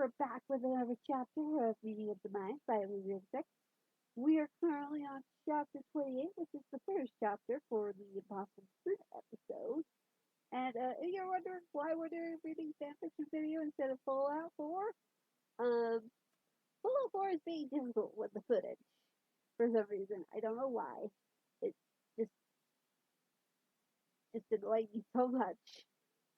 we're back with another chapter of Meaning of the Mind by LizzeXX. We are currently on chapter 28, which is the first chapter for the Impossible Fruit episode. And if you're wondering why we're doing a reading fanfiction video instead of Fallout 4, Fallout 4 is being difficult with the footage for some reason. I don't know why. It just just annoyed me so much.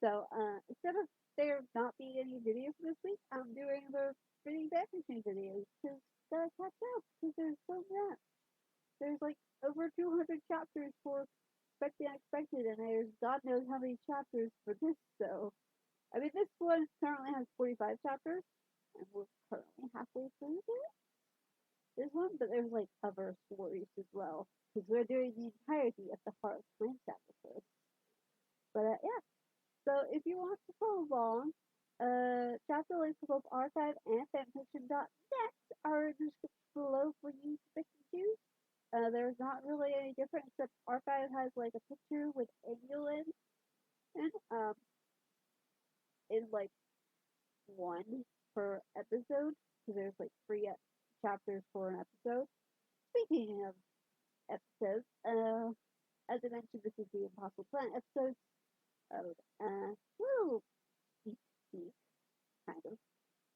So instead of there not being any videos this week, I'm doing the reading fanfiction videos because gotta catch up because there's so much. There's like over 200 chapters for Expect the Unexpected, and there's God knows how many chapters for this. So I mean, this one currently has 45 chapters, and we're currently halfway through this one. But there's like other stories as well because we're doing the entirety of the Heart of Flame chapter first. But yeah, so if you want to follow along, chapter links for both archive and fanfiction.net are in the description below for you to pick and choose. There's not really any difference except archive has like a picture with Angel and in like one per episode. So there's like three chapters for an episode. Speaking of episodes, as I mentioned, this is the Impossible Planet episode. Little sneak peek, kind of.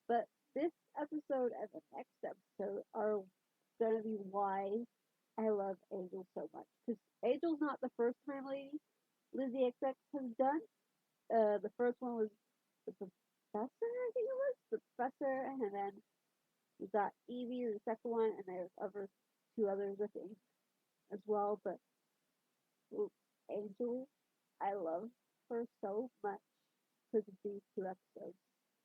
But this episode and the next episode are gonna be why I love Angel so much. Because Angel's not the first time lady LizzeXX has done. The first one was the professor, I think it was the professor, and then we got Evie, the second one, and there's two others I think as well. But Angel, I love her so much because of these two episodes.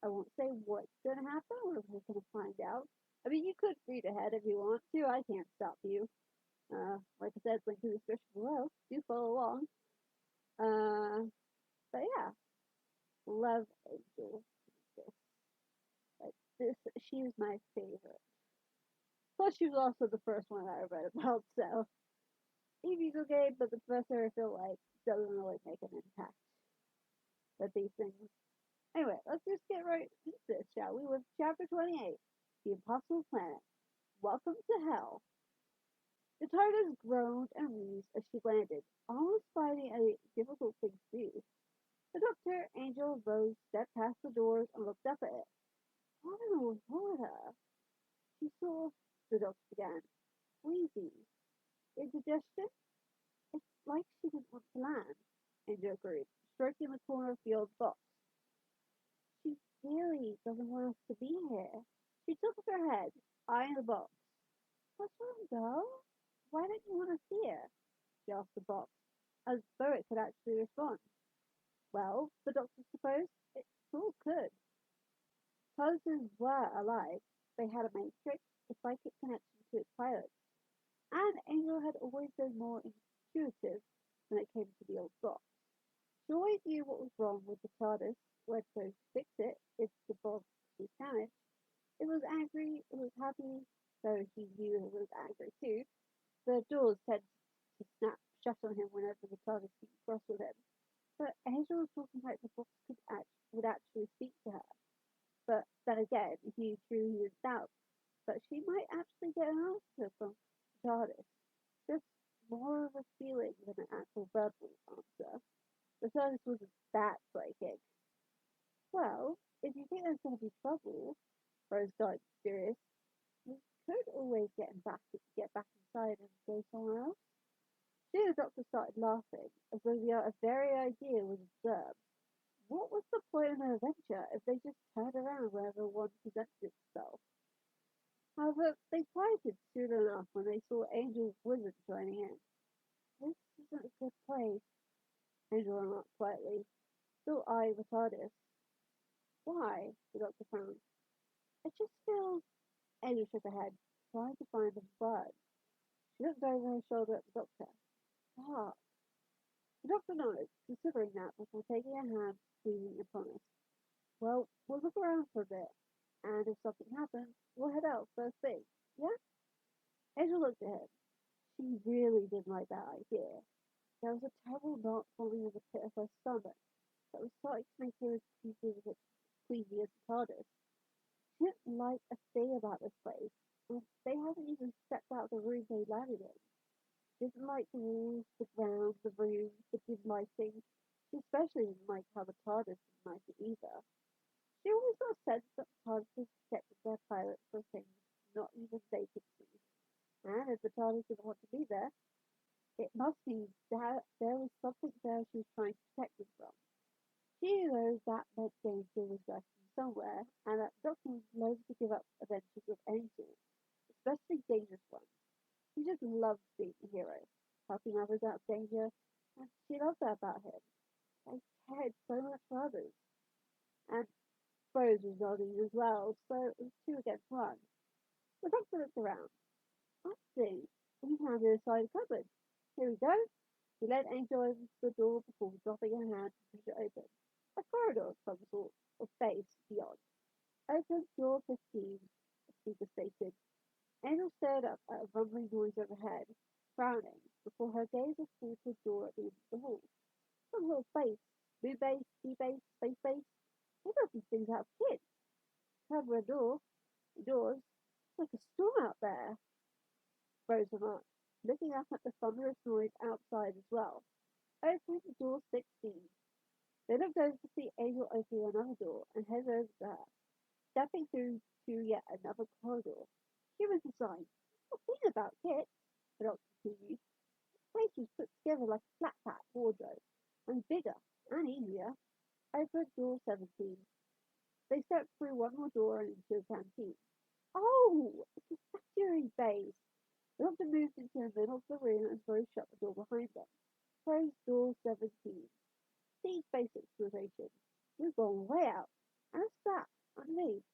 I won't say what's gonna happen. We're gonna find out. I mean, you could read ahead if you want to. I can't stop you. Like I said, link in the description below. Do follow along. But yeah, love Angel. Like this, she's my favorite. Plus, she was also the first one I read about. So Evie's okay, but the professor I feel like doesn't really make an impact with these things. Anyway, let's just get right into this, shall we? With chapter 28, The Impossible Planet. Welcome to Hell. The TARDIS groaned and wheezed as she landed, almost finding a difficult thing to do. The Doctor, Angel, Rose stepped past the doors and looked up at it. What in the world with her? She saw, the Doctor began, wheezy. Indigestion? It's like she didn't want to land, Angel agreed, stroking the corner of the old box. She really doesn't want us to be here. She tilted her head, eyeing the box. What's wrong, girl? Why don't you want us here? She asked the box, as though it could actually respond. Well, the Doctor supposed, it all could. TARDISes were alive. They had a matrix, a psychic connection to its pilots, and Angel had always been more intuitive when it came to the old box. She always knew what was wrong with the TARDIS, where to go to fix it if the box was damaged. It was angry, it was happy, though he knew it was angry too. The doors tended to snap shut on him whenever the TARDIS seemed cross with him. But Angel was talking like the box would actually speak to her. But then again, he truly didn't doubt that she might actually get an answer from the TARDIS. Just more of a feeling than an actual verbal answer. The TARDIS wasn't that psychic. Well, if you think there's going to be trouble, Rose got serious, we could always get back inside and go somewhere else. Soon the Doctor started laughing, as though the very idea was absurd. What was the point of an adventure if they just turned around wherever one presented itself? However, they quieted soon enough when they saw Angel Wizard joining in. This isn't a good place, Angel remarked quietly, still eyeing the TARDIS. Why? The Doctor frowned. It just feels... Angel shook her head, trying to find a word. She looked over her shoulder at the Doctor. Ah. The Doctor nodded, considering that before taking her hand, squeezing it upon it. Well, we'll look around for a bit, and if something happens, we'll head out first thing. Yeah? Angel looked at him. She really didn't like that idea. There was a terrible knot forming in the pit of her stomach that was starting to make her as queasy as the TARDIS. She didn't like a thing about this place, and they hadn't even stepped out of the room they landed in. She didn't like the walls, the ground, the room, the dim lighting. She especially didn't like how the TARDIS didn't like it either. She always got a sense that the TARDIS protected their pilots for things not even they could see. And if the TARDIS didn't want to be there, it must mean that there was something there she was trying to protect them from. She knew that meant danger was lurking somewhere, and that Doctor was loath to give up adventures of any sort, especially dangerous ones. He just loved being a hero, helping others out of danger, and she loved that about him. He cared so much for others. And Rose was nodding as well, so it was two against one. The Doctor looked around. I see. He found it inside a cupboard. Here we go. He led Angel over to the door before dropping her hand to push it open. A corridor of some sort, of space beyond. Open door 15, the speaker stated. Angel stared up at a rumbling noise overhead, frowning, before her gaze was pulled to a door at the end of the hall. Some little base. Blue base, sea base, space base. They built these things out of kids. Cover a door. Indoors. It's like a storm out there, Rose remarked, looking up at the thunderous noise outside as well. Open door 16. They looked over to see Angel opening another door and headed over to her, stepping through to yet another corridor. Human design. The thing about Kit, the doctor continued, the place was put together like a flat pack wardrobe, and bigger and easier. Open door 17. They stepped through one more door and into a canteen. Oh, it's a statuary base. The doctor moved into the middle of the room and Rose shut the door behind them. Close door 17. These base exploration. We've gone way out. And what's that? Underneath.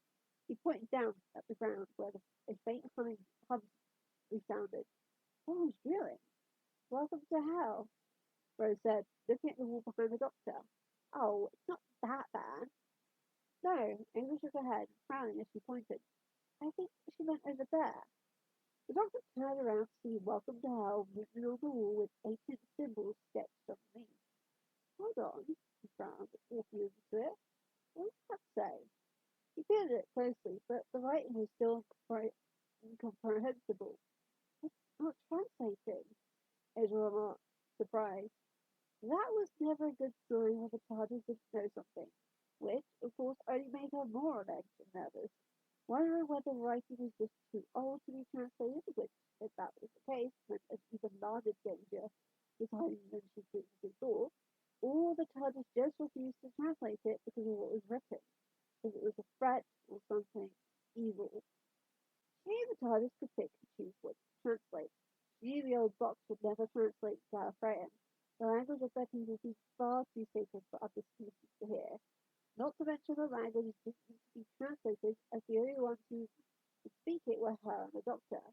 He pointed down at the ground where a faint hum resounded. Someone's drilling. Welcome to hell, Rose said, looking at the wall behind the doctor. Oh, it's not that bad. No, Amy shook her head, frowning as she pointed. I think she meant over there. The doctor turned around to see Welcome to Hell written on the wall with ancient symbols sketched underneath. Hold on, he frowned, walking over to it. What does that say? He peered at it closely, but the writing was still incomprehensible. It's not translating, Ezra remarked, surprised. That was never a good sign when the TARDIS didn't know something, which, of course, only made her more on edge and nervous, wondering whether the writing was just too old to be translated, which, if that was the case, meant an even larger danger was hiding than she previously thought, or the TARDIS just refused to translate it because of what was written, because it was a threat or something evil. She knew the TARDIS could pick and choose what to translate. She knew the old box would never translate Gallifreyan. The language of their people would be far too sacred for other species to hear. Not to mention the language didn't need to be translated, as the only ones who could speak it were her and the Doctor,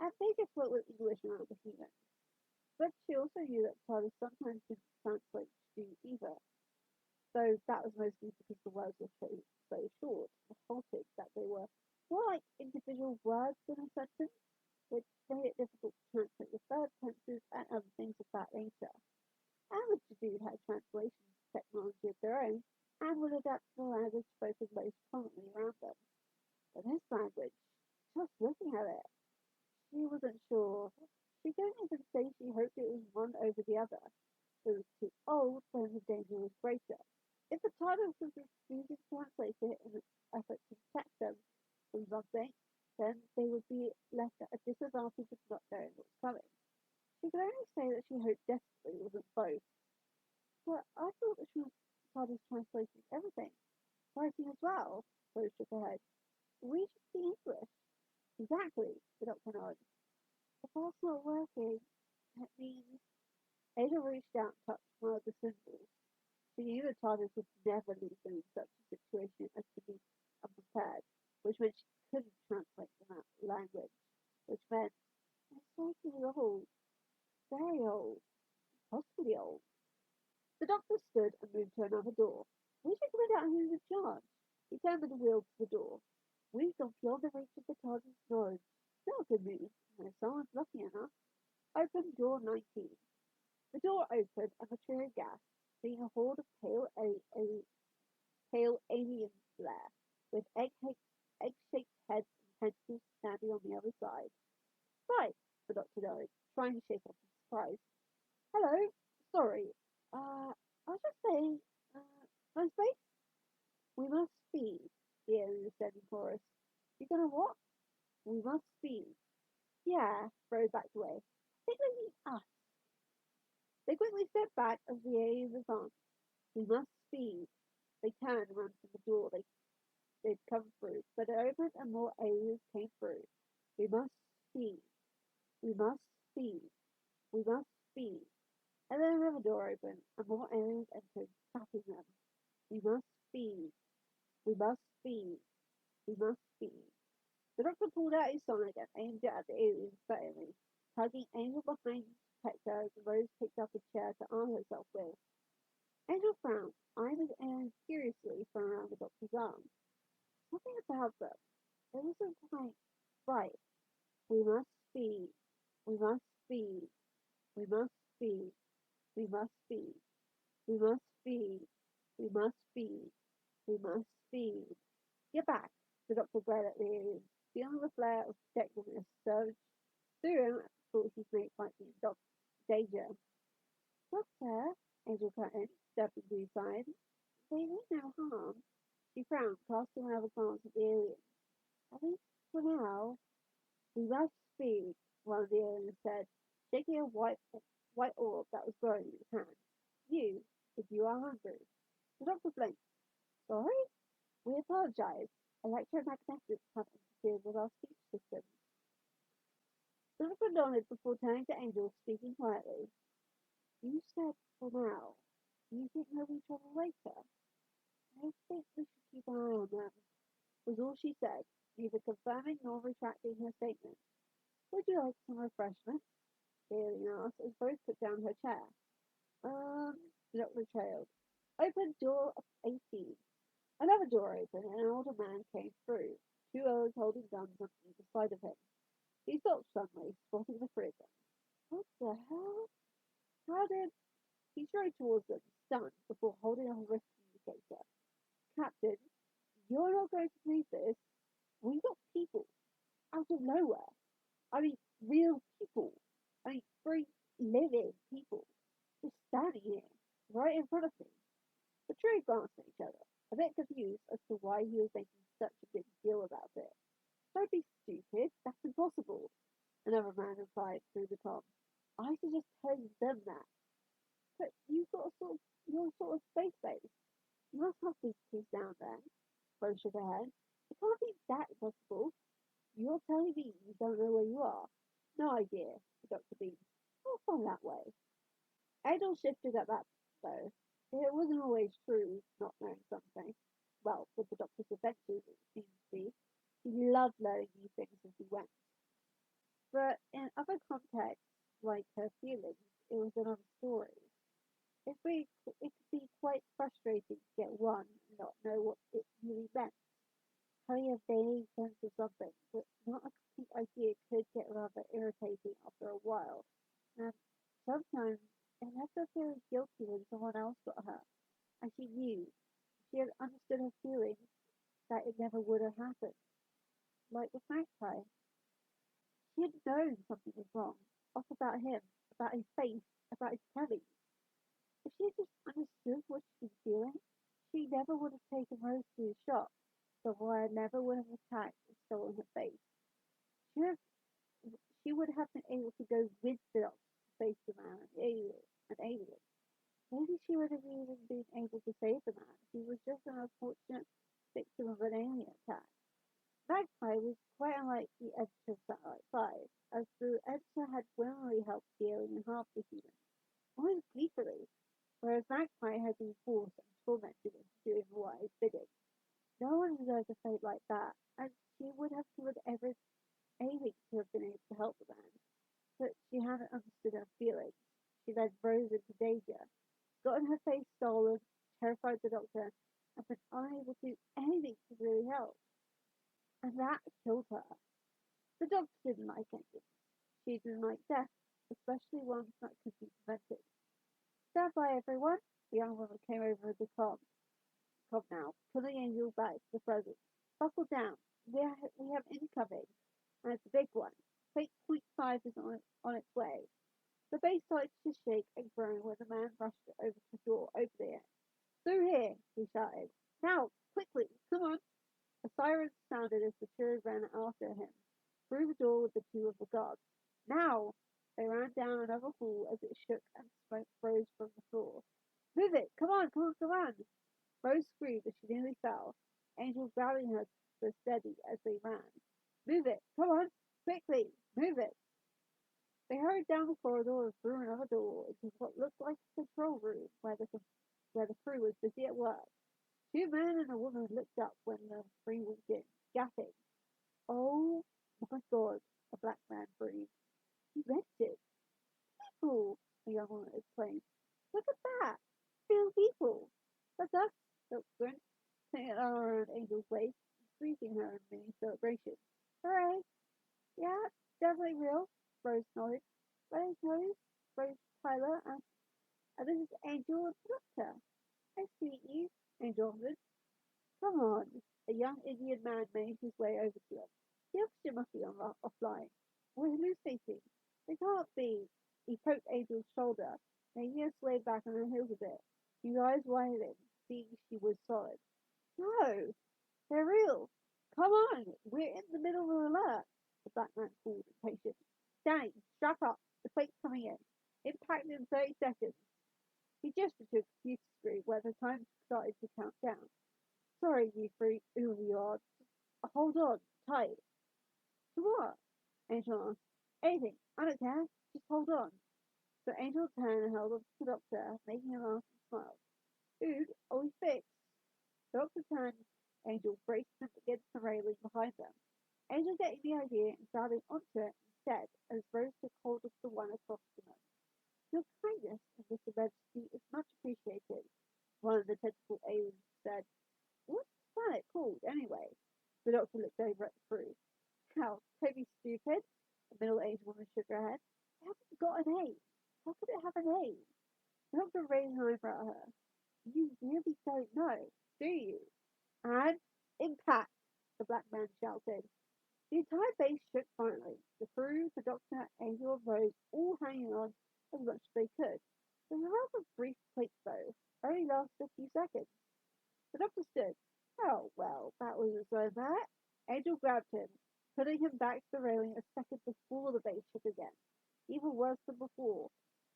and they just spoke with English around the humans. But she also knew that TARDIS sometimes didn't translate to either, though that was mostly because the words were so short and halting that they were more like individual words than a sentence, which made it difficult to translate the third tenses and other things of that nature. And the Jadoo had translation technology of their own and would adapt to the language spoken most commonly around them. But this language, just looking at it, she wasn't sure. She couldn't even say she hoped it was one over the other. It was too old when the danger was greater. If the TARDIS was refusing to translate it in an effort to protect them from something, then they would be left at a disadvantage of not knowing what was coming. She could only say that she hoped desperately it wasn't both. But I thought that she was TARDIS translating everything, writing as well, Rose shook her head. We should speak English. Exactly, the doctor nodded. If that's not working, that means Ada reached out and touched one of the symbols. She knew the TARDIS would never leave them in such a situation as to be unprepared, which meant she couldn't translate the language, which meant they're slightly old, very old, possibly old. The doctor stood and moved to another door. We should find out who's in charge. He turned the wheel to the door. We've gone beyond the reach of the TARDIS knowledge. Still a good move, and if someone's lucky enough. Open door 19. The door opened and the trio gasped, seeing a horde of pale aliens there, with We must speed, the alien said in chorus. You're gonna what? We must speed. Yeah, Rose backed away. I think they mean us. They quickly stepped back as the alien advanced. We must speed. They turned and ran to the door they'd come through, but it opened and more aliens came through. We must speed. We must speed. We must speed. And then another door opened, and more aliens entered, tapping them. We must speed. We must speed. We must speed. The doctor pulled out his sonic and aimed it at the aliens fairly, tugging Angel behind to protect her as Rose picked up a chair to arm herself with. Angel frowned, eyeing the aliens curiously from around the doctor's arm. Something about them. It wasn't quite right. We must speed. We must speed. We must speed. We must speed. We must speed. We must speed. We must speed. Get back, the doctor glared at the aliens, feeling the flare of protectiveness surge through him at the thought his mate might be in danger. Doctor, Angel cut in, stepping to his side. They mean no harm. She frowned, casting another glance at the aliens. At least for now. We must speed, one of the aliens said, shaking a white orb that was growing in his hand. You, if you are hungry. The doctor blinked. Sorry? We apologize. Electromagnetics have interfered with our speech systems. The doctor nodded before turning to Angel, speaking quietly. You said for now. Do you think there'll be trouble later? I think we should keep an eye on them, was all she said, neither confirming nor retracting her statement. Would you like some refreshment? The alien asked as Rose put down her chair. The doctor trailed. Open door 18. Another door opened and an older man came through, two others holding guns on either side of him. He stopped suddenly, spotting the three of them. What the hell? How did... He strode towards them, stunned, before holding up a wrist indicator. Captain, you're not going to believe this. We got people. Out of nowhere. I mean, real people. I mean, three living people. Just standing here, right in front of me. The three glanced at each other, a bit confused as to why he was making such a big deal about it. Don't be stupid. That's impossible. Another man replied through the com. I suggest telling them that. But you're sort of space-based. You must have visitors down there. Rose shook her head. It can't be that impossible. You're telling me you don't know where you are? No idea, the doctor beamed. Not fun that way. Adol shifted at that, though. It wasn't always true, not knowing something. Well, with the doctor's adventures, it seemed to be. He loved learning new things as he went. But in other contexts, like her feelings, it was another story. It could be quite frustrating to get one and not know what it really meant. Having a vague sense of something, but not a complete idea, could get rather irritating after a while. And sometimes it left her feeling guilty when someone else got hurt. And she knew, if she had understood her feelings, that it never would have happened. Like with Magpie. She had known something was wrong. Off about him, about his face, about his telly. If she had just understood what she was feeling, she never would have taken Rose to the shop. The wire never would have attacked and stolen her face. She would, she would have been able to go with the doctor to face the man and alien. Maybe she would have even been able to save the man. He was just an unfortunate victim of an alien attack. Magpie was quite unlike the editor of Satellite 5, as the editor had willingly helped the alien half the human, almost gleefully, whereas Magpie had been forced and tormented into doing Hawaii's bidding. No one deserved a fate like that, and she would have given anything to have been able to help the man. But she hadn't understood her feelings. She led Rose into danger, gotten her face stolen, terrified the doctor, and been unable to do anything to really help. And that killed her. The doctor didn't like endings. She didn't like death, especially ones that could be prevented. Stand by, everyone. The young woman came over the com. Come now, pulling Angel back to the present. Buckle down. We have incoming, and it's a big one. Fate point 5 is on its way. The base started to shake and groan when the man rushed over to the door, opening it. Through here, he shouted. Now, quickly, come on. A siren sounded as the trio ran after him, through the door with the two of the guards. Now! They ran down another hall as it shook and smoke rose from the floor. Move it! Come on, come on, come on! Rose screamed as she nearly fell, Angel grabbing her to steady as they ran. Move it! Come on! Quickly! Move it! They hurried down the corridor and through another door into what looked like a control room where the crew was busy at work. Two men and a woman looked up when the three walked in, gasping. Oh my God, a black man breathed. He rented. People, the young woman exclaimed. Look at that. Real people. That's us, Doc grinned, putting an arm around Angel's waist and squeezing her in mini celebration. Hooray. Yeah, definitely real, Rose nodded. My name's Rose Tyler, and this is Angel and the Doctor. Nice to meet you, Angel offered. Come on. A young Indian man made his way over to them. The oxygen must be offline. We're hallucinating. They can't be. He poked Angel's shoulder, making her sway back on her heels a bit. His eyes widened, seeing she was solid. No, they're real. Come on, we're in the middle of an alert. The black man called, impatient. Danny, strap up. The plate's coming in. Impact in 30 seconds. He gestured to a computer screen where the time started to count down. Sorry, you three, whoever you are. Hold on, tight. To what? Angel asked. Anything. I don't care. Just hold on. So Angel turned and held on to the doctor, making him laugh and smile. Dude, are we fixed? The doctor turned. Angel braced him against the railing behind them. Angel getting the idea and grabbing onto it instead as Rose took hold of the one across from them. Your kindness in this emergency is much appreciated, one of the tentacle aliens said. What's the planet called, anyway? The doctor looked over at the crew. How, Toby stupid? The middle-aged woman shook her head. It hasn't got a name. How could it have a name? The doctor raised an eyebrow at her. You really don't know, do you? And impact, the black man shouted. The entire base shook violently. The crew, the doctor, Angel, and Rose all hanging on as much as they could. The rather brief quake, though, only lasted a few seconds. The doctor stood. Oh, well, that wasn't so bad. Angel grabbed him, putting him back to the railing a second before the base shook again. Even worse than before.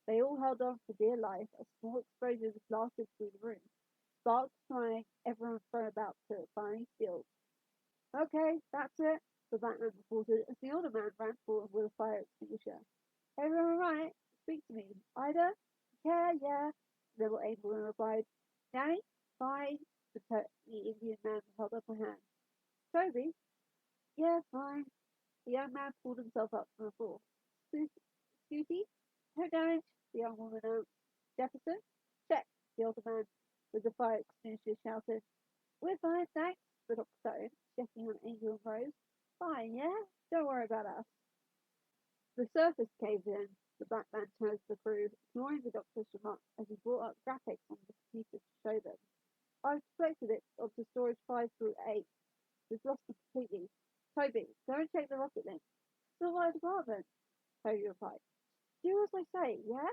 They all held on for dear life as small explosions blasted through the room. Sparks flying, everyone thrown about to find steel. Okay, that's it, the black man reported as the older man ran forward with a fire extinguisher. Everyone all right? Speak to me. Ida? Yeah, yeah, the little Angel replied. Danny? Fine. The Indian man held up a hand. Toby? Yeah, fine. The young man pulled himself up from the floor. Scooty? No damage, the young woman announced. Jefferson? Check, the older man with the fire extinguisher shouted. We're fine, thanks, the doctor started, checking on Angel and Rose. Fine, yeah? Don't worry about us. The surface caved in. The black man turned to the crew, ignoring the doctor's remark as he brought up graphics on the computer to show them. I've selected it onto storage 5 through 8. We've lost it completely. Toby, go and check the rocket link. Still my department, Toby replied. Do as I say, yeah?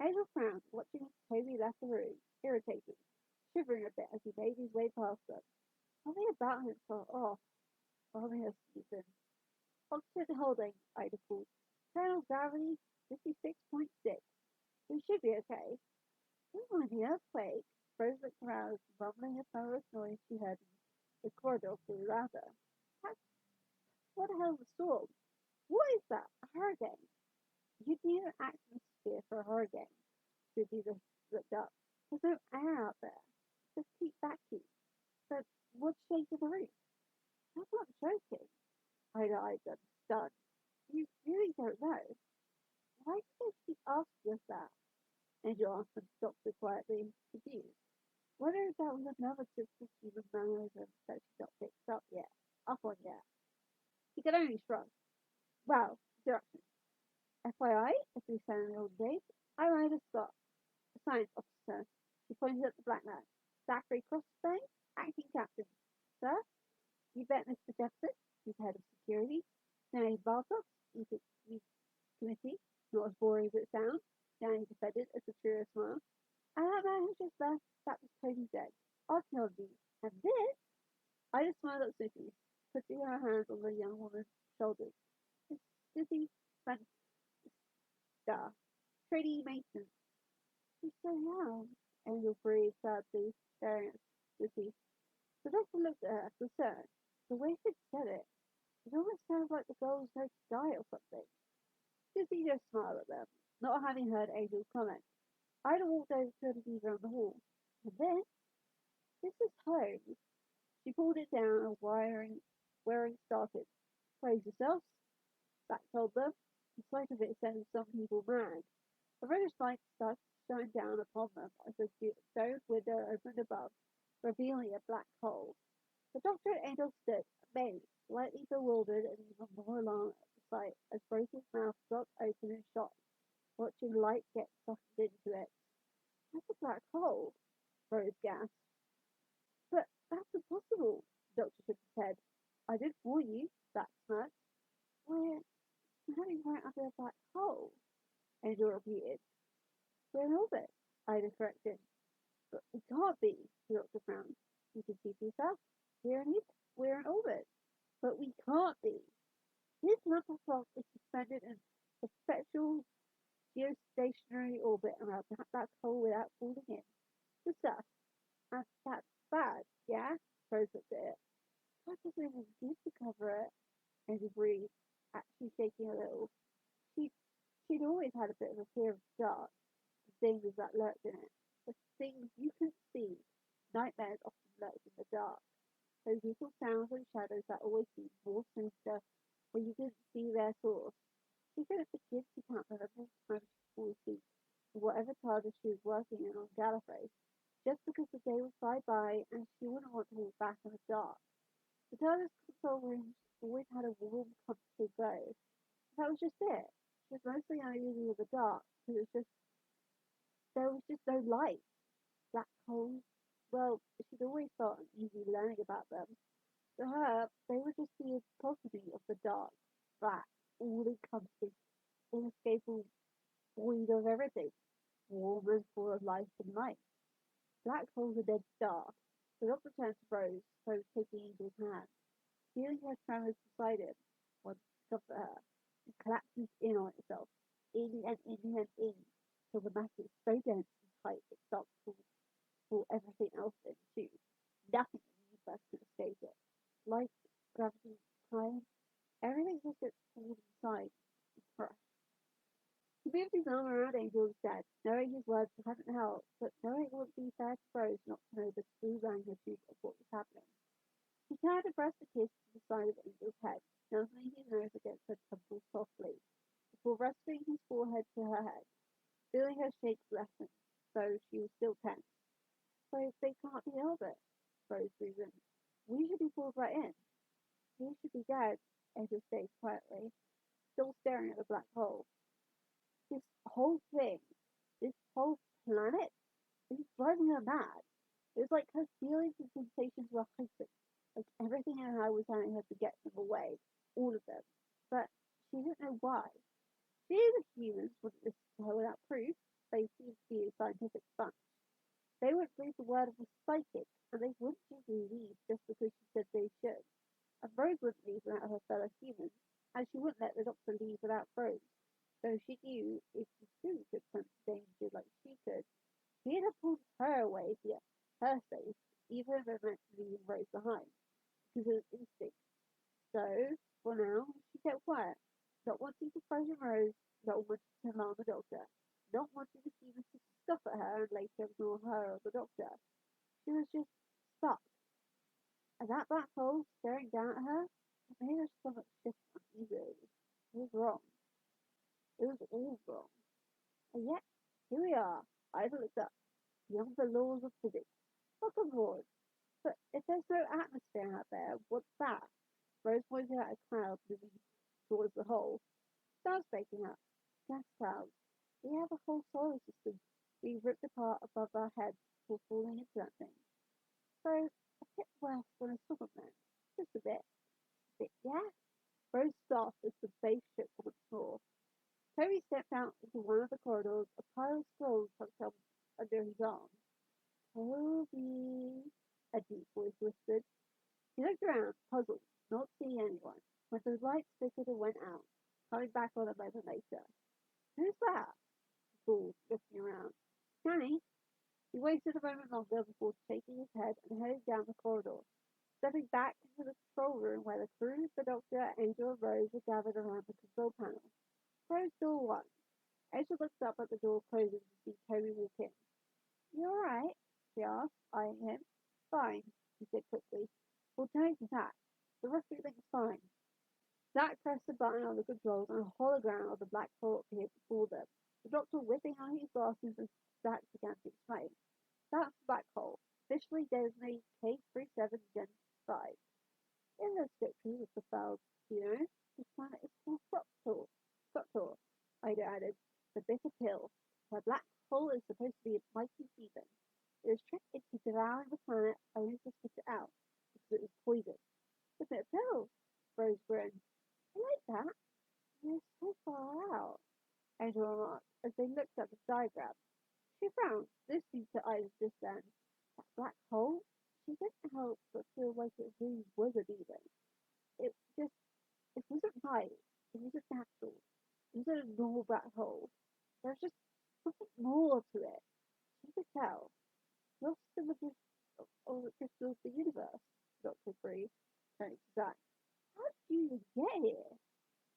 Angel frowned, watching as Toby left the room, irritated, shivering a bit as he made his way past them. Something about him felt off. Ominous even. Oxygen holding, Ida called. Internal gravity 56.6. We should be okay. We might be an earthquake. Rose looked around as the rumbling and thunderous noise she heard in the corridor grew louder. What the hell is a storm? What is that? A hurricane? You'd need an atmosphere for a hurricane. Susie looked up. There's no air out there. Just deep vacuum. But what's shaking the roof? I'm not joking. Ida eyed them, stunned. You really don't know. Why do they keep asking us that? Angel asked the doctor quietly, confused. Wonder if that was another typical human mannerism that she's not picked up on yet. He could only shrug. Well, direction. FYI, as we say in the old days, I'm Ida Scott, a science officer. He pointed at the black man. Zachary Crossbane, acting captain. Sir, you bet Mr. Jefferson, he's head of security. Danny Bartok, committee, not as boring as it sounds. Danny defended as a trio smile. And that man who just left, that was Toby dead. Archaeology. And this, Ida smiled at Sophie, putting her hands on the young woman's shoulders. It's Lizzie Spencer, trainee maintenance. She's so young. Angel breathed sadly, staring at Lizzie. The doctor looked at her, concerned. The way she said it, it almost sounds like the girl was going to die or something. Lizzie just smiled at them, not having heard Angel's comment. Ida walked over to the TV on the hall. And then, this is home. She pulled it down and wearing started. Praise yourselves, Zach told them. The sight of it sent some people mad. A reddish light started to shine down upon them as the stone window opened above, revealing a black hole. The doctor and Angel stood, amazed, slightly bewildered, and even more alarmed at the sight as Rose's mouth dropped open in shock, watching light get sucked into it. That's a black hole, Rose gasped. But that's impossible, the doctor shook his head. I did warn you, Zach smirked. We're standing right under a black hole, Angel repeated. We're in orbit, Ida corrected. But we can't be, the doctor frowned. You can see for yourself. We're in, we're in orbit. But we can't be. His little clock is suspended in perpetual geostationary orbit around that black hole without falling in. Good stuff. And that's bad, yeah? Rose looked at it. That doesn't even begin to cover it. Angel breathed, actually shaking a little. She, she'd always had a bit of a fear of the dark, the things that lurked in it. The things you couldn't see. Nightmares often lurked in the dark. Those little sounds and shadows that always seemed more sinister when you didn't see their source. She couldn't begin to count the number of times she fallen asleep in whatever TARDIS she was working in on Gallifrey, just because the day would fly by and she wouldn't want to walk back in the dark. The TARDIS console rooms always had a warm, comfortable glow. That was just it. She was mostly uneasy with the dark because there was just no light. Black holes. Well, she'd always felt uneasy learning about them. To her, they were just the epitome of the dark, black, all-encompassing, inescapable void of everything, warm and full of life and light. Black holes are dead dark. The doctor turned to Rose taking Angel's hand, feeling her tremors beside him, wanted to comfort her, and collapses in on itself, in and in and in, till the mass is so dense and tight it starts to pull everything else in too. Nothing in the universe can escape it. Light, gravity, time, everything just gets pulled inside and crushed. He moved his arm around Angel instead, knowing his words hadn't helped, but knowing it wouldn't be fair to Rose not to know the true magnitude of what was happening. He turned and pressed a kiss to the side of Angel's head, nuzzling his nose against her temples softly, before resting his forehead to her head, feeling her shake lessen, though she was still tense. So they can't be Albert, Rose reasoned. We should be pulled right in. He should be dead, Angel stayed quietly, still staring at the black hole. This whole thing, this whole planet, is driving her mad. It was like her feelings and sensations were heightened, like everything in her was telling her to get them away, all of them. But she didn't know why. She knew the humans wouldn't listen to her without proof. They seemed to be a scientific bunch. They wouldn't believe the word of a psychic, and they wouldn't usually leave just because she said they should. And Rose wouldn't leave without her fellow humans, and she wouldn't let the doctor leave without Rose. Though she knew if he too could sense danger like she could, he'd have pulled her away via her safe, even if it meant leaving Rose behind, because of instinct. So, for now, she kept quiet, not wanting to frighten Rose, not wanting to alarm the doctor, not wanting the humans to scoff at her and later ignore her or the doctor. She was just stuck. And that black hole staring down at her, it made her stomach shift uneasily. It was wrong. It was all wrong. And yet, here we are. I've looked up, beyond the laws of physics. Welcome aboard. But if there's no atmosphere out there, what's that? Rose pointed at a cloud moving towards the hole. Stars breaking up. Gas clouds. We have a whole solar system being ripped apart above our heads before falling into that thing. So, a bit worse than a superman. Just a bit. A bit, yeah? Rose stopped as the base shook once more. Toby stepped out into one of the corridors, a pile of scrolls tucked up under his arm. Toby, a deep voice whispered. He around, puzzled, not seeing anyone, when the lights flickered and went out, coming back on a moment later. Who's that? He called, looking around. Danny. He waited a moment longer before shaking his head and heading down the corridor, stepping back into the control room where the crew, the doctor, Angel, and Rose were gathered around the control panel. Closed door one. Angel looked up at the door closing to see Toby walk in. You alright? She asked, eyeing him. Fine, he said quickly. We'll turn to Zach. The rest of everything's fine. Zach pressed the button on the controls and a hologram of the black hole appeared before them. The doctor whipping out his glasses as Zach began to explain. That's the black hole, officially designated K37 Gen 5. In the description of the files, this planet is called Proctor. Proctor, Ida added, the bitter pill. The black hole is supposed to be a mighty demon. It was tricked into devouring the planet only to spit it out, because it was poison. The bitter pill, Rose grinned. I like that. You're so far out, Angel remarked, as they looked at the diagram. She frowned, listening to Ida's just then. That black hole? She couldn't help but feel like it really was a demon. It just, it wasn't right. It wasn't natural. It wasn't a normal black hole. There was just something more to it. She could tell. Lost in the crystal of the universe, Dr. Free, turning to Zach. How did you even get here?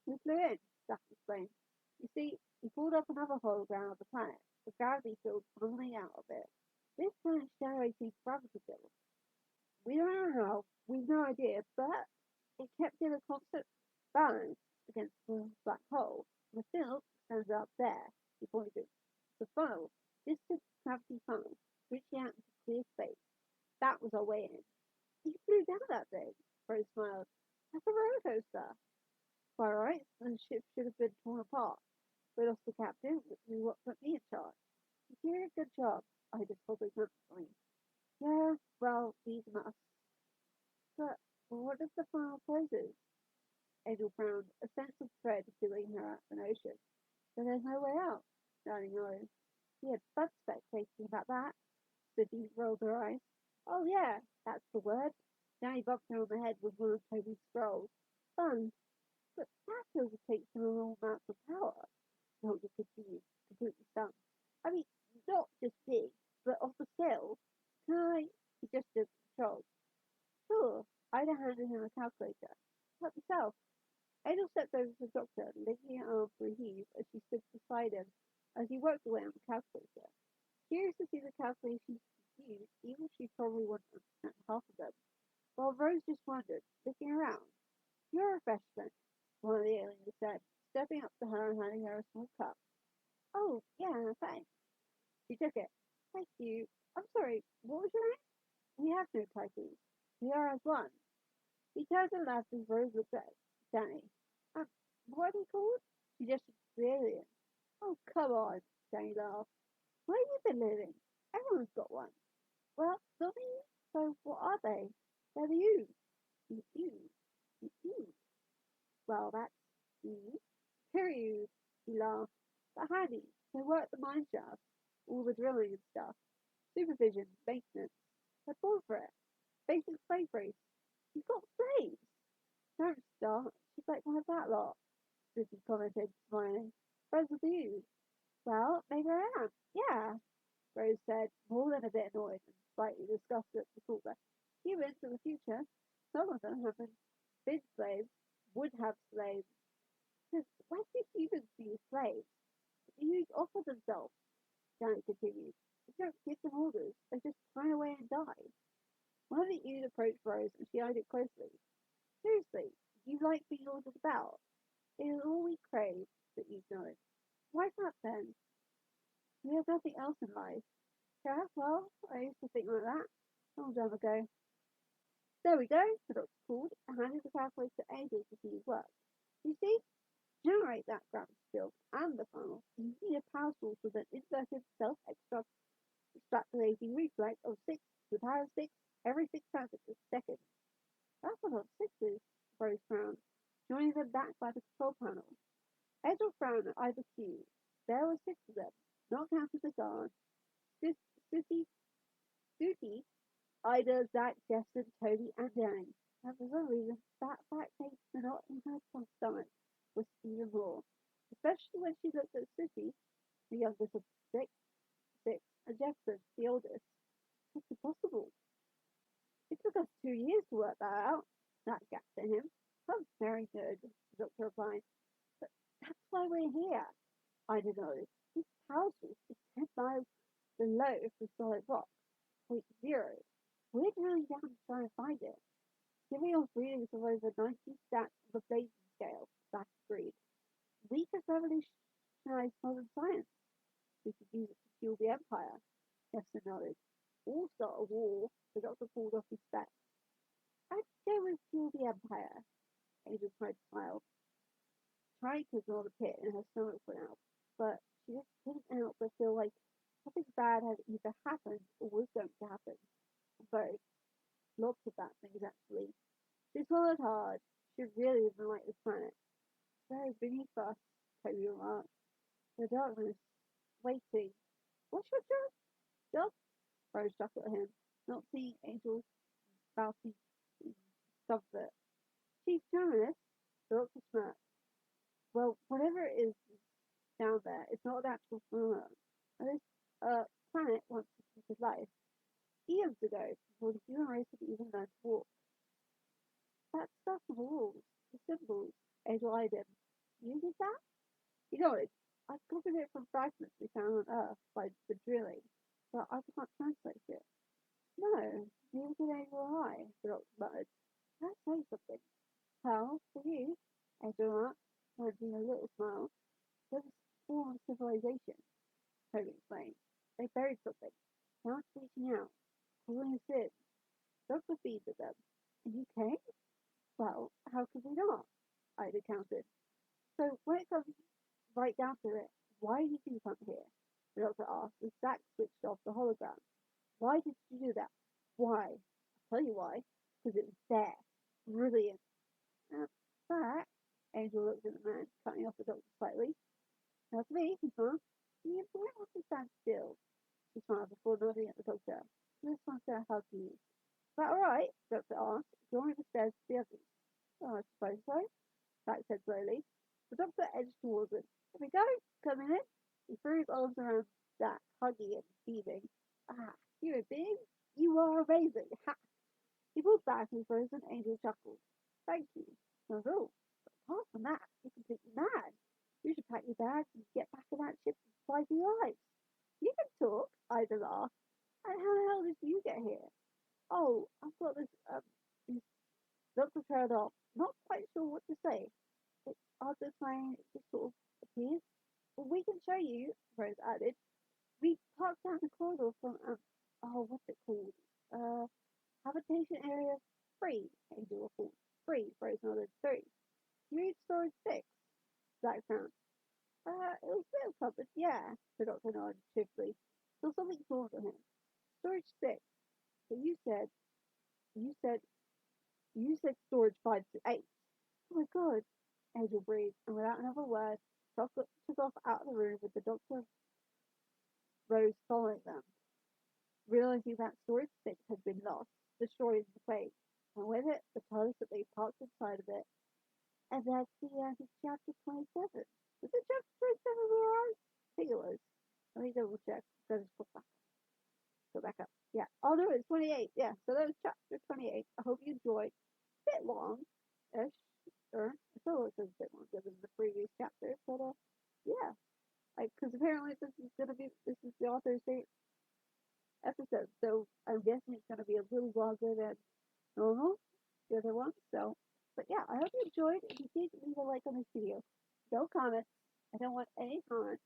We flew in, Zach explained. You see, we pulled up another hologram of the planet, the gravity field funneling out of it. This planet's generating gravity field. We don't know how, we've no idea, but it kept in a constant balance against the black hole. The field stands up there, he pointed. The funnel, distant gravity funnel, reaching out into clear space. That was our way in. You flew down that thing, Rose smiled. Like a roller coaster. Quite right, the ship should have been torn apart. We lost the captain, which is what put me in charge. You did a good job, Ida probably comfortably. Yeah, well, these must. But what if the final closes? Angel frowned, a sense of dread filling her at the notion. Then there's no way out, Danny nodded. He had fun speculating about that. Sissy rolled her eyes. Oh yeah, that's the word. Danny bumped her on the head with one of Toby's scrolls. Fun. But that feels to take some enormous amounts of power, the doctor continued, completely stunned. I mean, not just big, but of the scale. Can I? He gestured the controls. Sure. Ida handed him a calculator. Help yourself. Adel stepped over to the doctor, licking her arm for a heave as she stood beside him as he worked away on the calculator. Curious to see the calculations he used, even if she probably wouldn't understand half of them. While Rose just wondered, looking around. You're a freshman, one of the aliens said, stepping up to her and handing her a small cup. Oh, yeah, thanks. She took it. Thank you. I'm sorry, what was your name? We have no titles. We are as one. He turned and laughed as Rose looked at Danny. Um, what are they called? She gestured to the alien. Oh, come on, Danny laughed. Where have you been living? Everyone's got one. Well, not me. So what are they? They're the you. You. You. Well, that's you. Period. He laughed. But handy. They work the mine shaft. All the drilling and stuff. Supervision, maintenance. They're born for it. Basic slave race. You've got slaves. Don't start. She's like one of that lot. Sissy commented, smiling. Friends with you. Well, maybe I am. Yeah, Rose said, more than a bit annoyed and slightly disgusted at the thought that humans in the future, some of them have been slaves, would have slaves. Because why do humans be slaves? The youth offer themselves, Janet continued. They don't give them orders, they just run away and die. One of the youth approached Rose and she eyed it closely. Seriously, do you like being ordered about? It is all we crave, that you know. Why not then? We have nothing else in life. Yeah, well, I used to think like that. Long time ago. There we go, the doctor called, and handed the calculator to Angel to see his work. You see, to generate that gravity field and the funnel, you need a power source with an inverted self-extrapolating reflex of 6 to the power of 6 every 6 seconds. That's a lot of sixes, Rose frowned, joining them back by the control panel. Angel frowned at either cue. There were 6 of them, not counting the guard. Susie, Ida, Zach, Jefferson, Toby, and Danny. And for some reason, that fact makes the knot in her stomach twist even more, especially when she looked at Sissy, the youngest of six, and Jefferson, the oldest. It's impossible. It took us 2 years to work that out. That gap to him. I'm very good, the doctor replied. But that's why we're here. I don't know. This house is 10 miles below the solid rock. Point zero. We're drilling down to try and find it. Giving off readings of over 90 stats on the Blazing scale, Zach agreed. We could revolutionize modern science. We could use it to fuel the empire. Jefferson nodded. Or start a war. The doctor pulled off his specs. I'd go with fuel the empire. Angel tried to smile, trying to ignore the pit in her stomach for now, but she just couldn't help but feel like something bad had either happened or was going to happen. Both. Lots of bad things, actually. She swallowed hard. She really didn't like this planet. Very beneath us, Toby remarked. The darkness, waiting. What's your job? Rose chuckled at him, not seeing Angel's mouthy discomfort. Chief journalist, the doctor smirked. Well, whatever it is down there, it's not an actual phenomenon. This planet wants to keep his life. Eons ago, before the human race had even learned to walk. That stuff on the walls, the symbols, Angel eyed him. You did that? You know it. I copied it from fragments we found on Earth by the drilling, but I can't translate it. No, neither did Angel or I, the doctor muttered. Can I say something? How, for you? Angel remarked, managing a little smile. There was a form of civilization, Toby explained. They buried something. Now it's reaching out, calling us in. Doctor feeds at them. And you came? Well, how could we not? Ida countered. So when it comes right down to it, why did you come here? The doctor asked as Zack switched off the hologram. Why did you do that? Why? I'll tell you why. Because it was there. Brilliant. Zack, Angel looked at the man, cutting off the doctor slightly. That's me, he smiled. You might want to stand still. She smiled before nodding at the doctor. This one's going to help you. Is that alright? The doctor asked, drawing the stairs to the others. Oh, I suppose so, Zack said slowly. The doctor edged towards him. Here we go. Coming in. He threw his arms around Zack, hugging and heaving. Ah, human being, you are amazing. Ha! He pulled back and frozen Angel chuckled. Thank you. Not at all. But apart from that, you're completely mad. You should pack your bags and get back on that ship and fly for your life. You can talk, Ida laughed. And how the hell did you get here? Oh, I've got this doctor trailed off. Not quite sure what to say. It's after time it just sort of appears. Well, we can show you, Rose added. We parked down the corridor from, what's it called? Habitation area 3, Angel reported. 3, Rose nodded. 3. You read storage 6? Zack frowned. It was a bit of comfort, yeah, the doctor nodded cheerfully. Still something dawned on him. Storage 6. So you said, you said storage 5 to 8. Oh my god, Angel breathed, and without another word, took off out of the room with the doctor Rose following them. Realizing that storage 6 had been lost, destroyed in the quake, and with it, the TARDIS that they parked inside of it. And that's the end of chapter 27. Was it chapter 27 we were on? I think it was. Let me double check. Go back up. Yeah. Oh no, it's 28. Yeah. So that was chapter 28. I hope you enjoyed. A bit long-ish. Or I feel like it was a bit longer than the previous chapter. But yeah. Because apparently this is the author's episode. So I'm guessing it's gonna be a little longer than normal. The other one. So but yeah, I hope you enjoyed. If you did, leave a like on this video. No comments. I don't want any comments.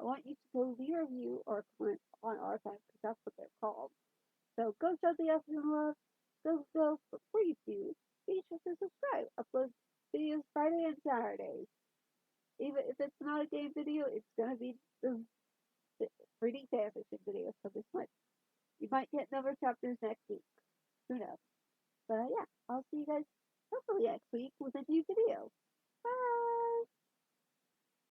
I want you to go leave a review or a comment on Archive because that's what they're called. So go show the afternoon love. Go. But please do. Be sure to subscribe. Upload videos Friday and Saturdays. Even if it's not a game video, it's gonna be the reading fanfiction video. So you might get another chapters next week. Who knows? But yeah, I'll see you guys hopefully next week with a new video.